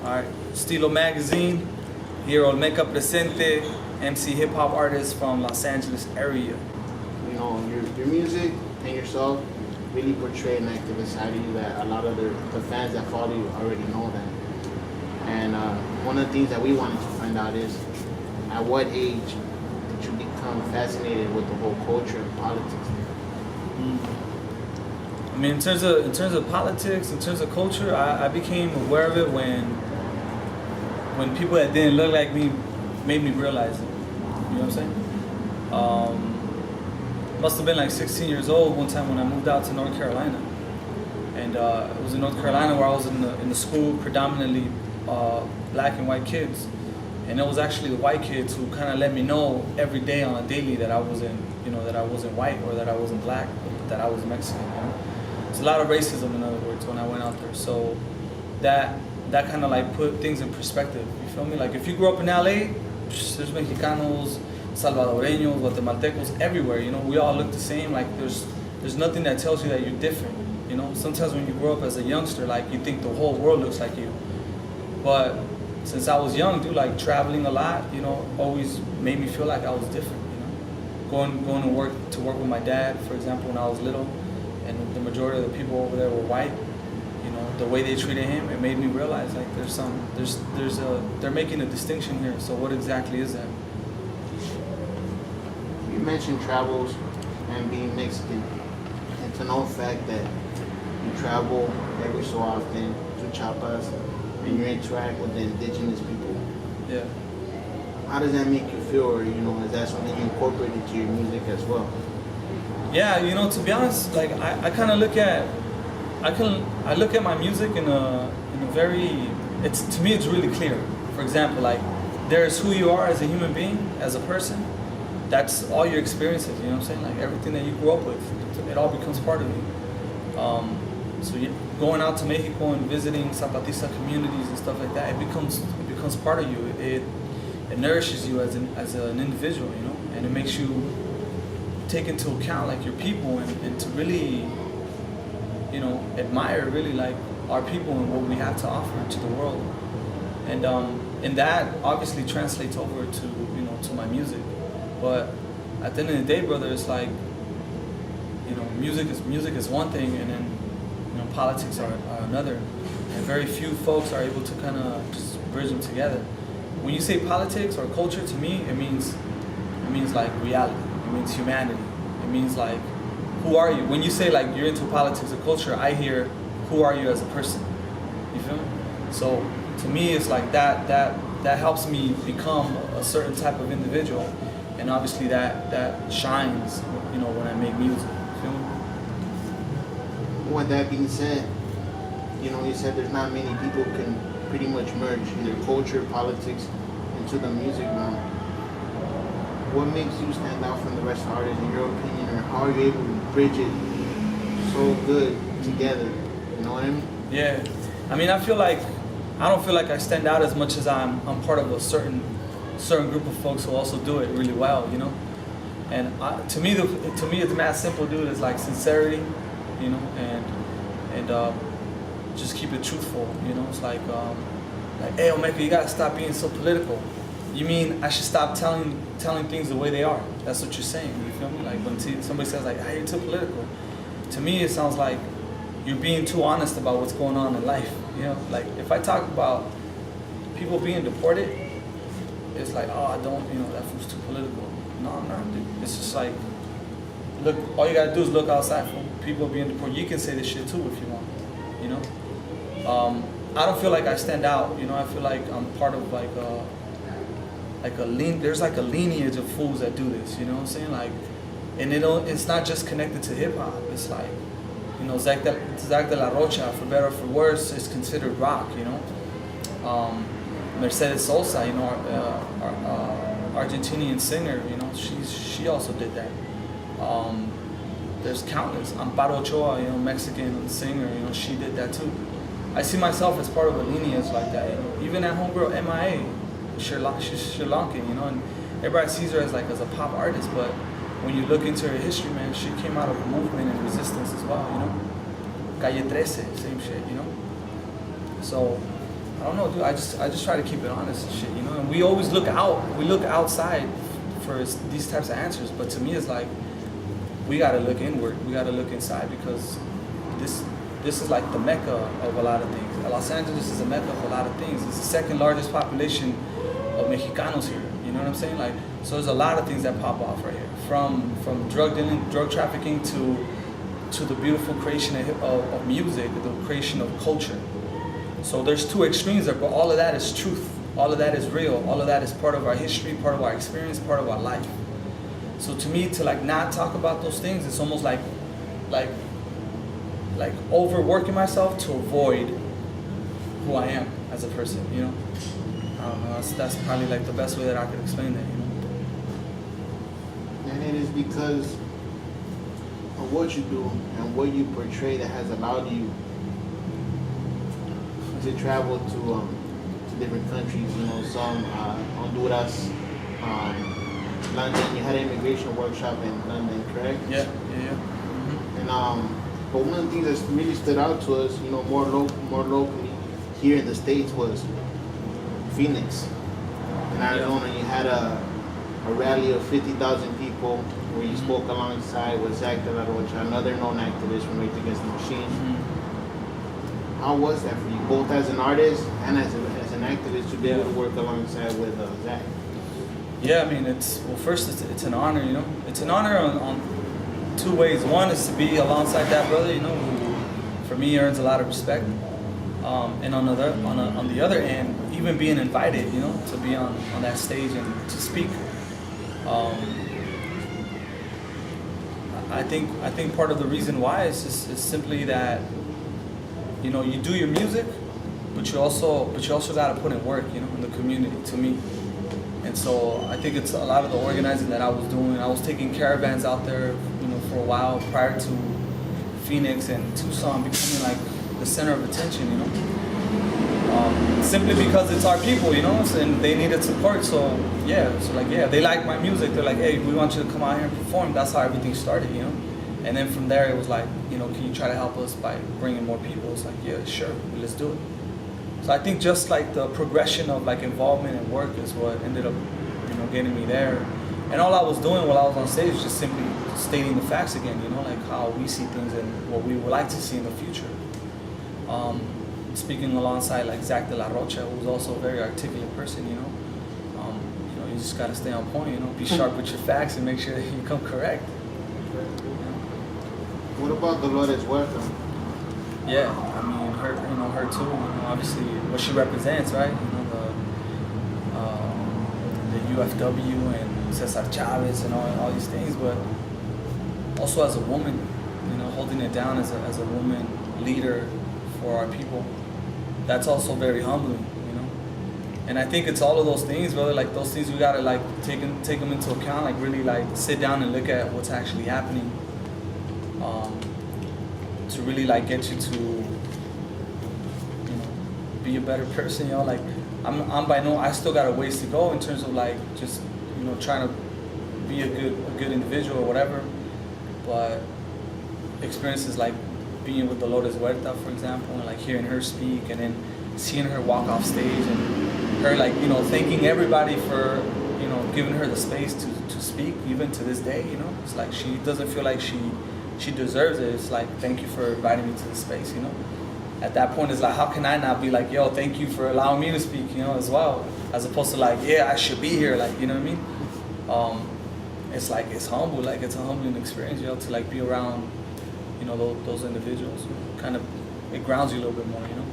Alright, Steelo Magazine, here Olmeca presente, MC hip hop artist from Los Angeles area. You know, your music and yourself really portray an activist side of you that a lot of the fans that follow you already know that. And one of the things that we wanted to find out is, at what age did you become fascinated with the whole culture and politics? I mean, in terms of politics, in terms of culture, I became aware of it when people that didn't look like me made me realize it. You know what I'm saying? Must have been like 16 years old one time when I moved out to North Carolina, and it was in North Carolina where I was in the school predominantly black and white kids, and it was actually the white kids who kind of let me know every day on a daily that I wasn't, that I wasn't white or that I wasn't black, but that I was Mexican. You know? There's a lot of racism, in other words, when I went out there. So that kind of like put things in perspective. You feel me? Like if you grew up in LA, there's Mexicanos, Salvadoreños, Guatemaltecos everywhere. You know, we all look the same. Like there's nothing that tells you that you're different. You know, sometimes when you grow up as a youngster, like you think the whole world looks like you. But since I was young, dude, like traveling a lot, always made me feel like I was different. You know, going to work with my dad, for example, when I was little, and the majority of the people over there were white. You know, the way they treated him, it made me realize like they're making a distinction here. So what exactly is that? You mentioned travels and being Mexican, and to know the fact that you travel every so often to Chiapas and you interact with the indigenous people. Yeah. How does that make you feel, or is that something you incorporate into your music as well? Yeah, to be honest, like I kind of look at my music in a very, to me it's really clear. For example, like there's who you are as a human being, as a person. That's all your experiences, you know what I'm saying? Like everything that you grew up with, it all becomes part of you. So going out to Mexico and visiting Zapatista communities and stuff like that, it becomes part of you. It nourishes you as an individual, and it makes you take into account like your people and to really, admire really like our people and what we have to offer to the world. And that obviously translates over to my music. But at the end of the day, brother, it's like, music is one thing, and then politics are another. And very few folks are able to kind of just bridge them together. When you say politics or culture, to me, it means like reality. It means humanity. It means like, who are you? When you say like you're into politics or culture, I hear, who are you as a person? You feel me? So to me, it's like that helps me become a certain type of individual, and obviously that shines, when I make music. You feel me? With that being said, you said there's not many people who can pretty much merge either culture, politics into the music realm. What makes you stand out from the rest of the artists, in your opinion, or how are you able to bridge it so good together? You know what I mean? Yeah, I mean, I don't feel like I stand out as much as I'm part of a certain group of folks who also do it really well, And to me, it's mad simple, dude. It's like sincerity, and just keep it truthful. It's like, hey, Olmeca, you gotta stop being so political. You mean I should stop telling things the way they are? That's what you're saying. You feel me? Like when somebody says like, "Hey, you're too political," to me it sounds like you're being too honest about what's going on in life. Like if I talk about people being deported, it's like, oh, I don't, that fool's too political. No, I'm not, dude. It's just like, look, all you gotta do is look outside for people being deported. You can say this shit too if you want. I don't feel like I stand out. I feel like I'm part of there's like a lineage of fools that do this. You know what I'm saying? Like, and it's not just connected to hip hop. It's like, Zach de la Rocha, for better or for worse, is considered rock. Mercedes Sosa, Argentinian singer, she also did that. There's countless. Amparo Ochoa, Mexican singer, she did that too. I see myself as part of a lineage like that. Even that homegirl MIA, she's Sri Lankan, and everybody sees her as a pop artist, but when you look into her history, man, she came out of a movement and resistance as well, Calle 13, same shit, So I don't know, dude. I just try to keep it honest and shit, you know. And we always look out. We look outside for these types of answers. But to me, it's like we gotta look inward. We gotta look inside because this is like the mecca of a lot of things. Los Angeles is a mecca of a lot of things. It's the second largest population of Mexicanos here. You know what I'm saying? Like, so there's a lot of things that pop off right here. From drug dealing, drug trafficking to the beautiful creation of music, the creation of culture. So there's two extremes there, but all of that is truth. All of that is real. All of that is part of our history, part of our experience, part of our life. So to me, to like not talk about those things, it's almost like overworking myself to avoid who I am as a person, you know? I don't know, that's probably like the best way that I could explain that, you know? And it is because of what you do and what you portray that has allowed you to travel to different countries, you know, some Honduras, London. You had an immigration workshop in London, correct? Yeah. Mm-hmm. And but one of the things that really stood out to us, you know, more locally here in the States was Phoenix. In Arizona, you had a rally of 50,000 people where you spoke alongside with Zach De La Rocha, another known activist from Rage Against the Machine. Mm-hmm. How was that for you, both as an artist and as an activist, to be able to work alongside with Zach? Yeah, I mean, it's an honor, you know. It's an honor on two ways. One is to be alongside that brother, you know, who for me earns a lot of respect. And on the other end, even being invited, you know, to be on that stage and to speak. I think part of the reason why is simply that, you know, you do your music, but you also got to put in work, you know, in the community. To me. And so I think it's a lot of the organizing that I was doing. I was taking caravans out there, you know, for a while prior to Phoenix and Tucson becoming like the center of attention, you know. Simply because it's our people, you know, and they needed support. So they like my music. They're like, hey, we want you to come out here and perform. That's how everything started, you know. And then from there, it was like, you know, can you try to help us by bringing more people? It's like, yeah, sure, let's do it. So I think just like the progression of like involvement and work is what ended up, you know, getting me there. And all I was doing while I was on stage was just simply stating the facts again, you know, like how we see things and what we would like to see in the future. Speaking alongside like Zach De La Rocha, who's also a very articulate person, you know. You know, you just gotta stay on point, you know, be sharp with your facts and make sure that you come correct. What about Dolores Huerta? Yeah, I mean, her too. You know, obviously, what she represents, right? You know, the UFW and Cesar Chavez and all these things, but also as a woman, you know, holding it down as a woman leader for our people. That's also very humbling, you know. And I think it's all of those things, brother. Like those things, we gotta like take them into account. Like really, like sit down and look at what's actually happening. To really like get you to, you know, be a better person, you know. Like I still got a ways to go in terms of like just, you know, trying to be a good individual or whatever. But experiences like being with Dolores Huerta, for example, and like hearing her speak, and then seeing her walk off stage, and her like, you know, thanking everybody for, you know, giving her the space to speak, even to this day, you know. It's like she doesn't feel like she deserves it. It's like, thank you for inviting me to the space, you know. At that point, it's like, how can I not be like, yo, thank you for allowing me to speak, you know, as well, as opposed to like, yeah, I should be here, like, you know what I mean? It's like, it's humble, like it's a humbling experience, you know, to like be around, you know, those individuals. Kind of, it grounds you a little bit more, you know.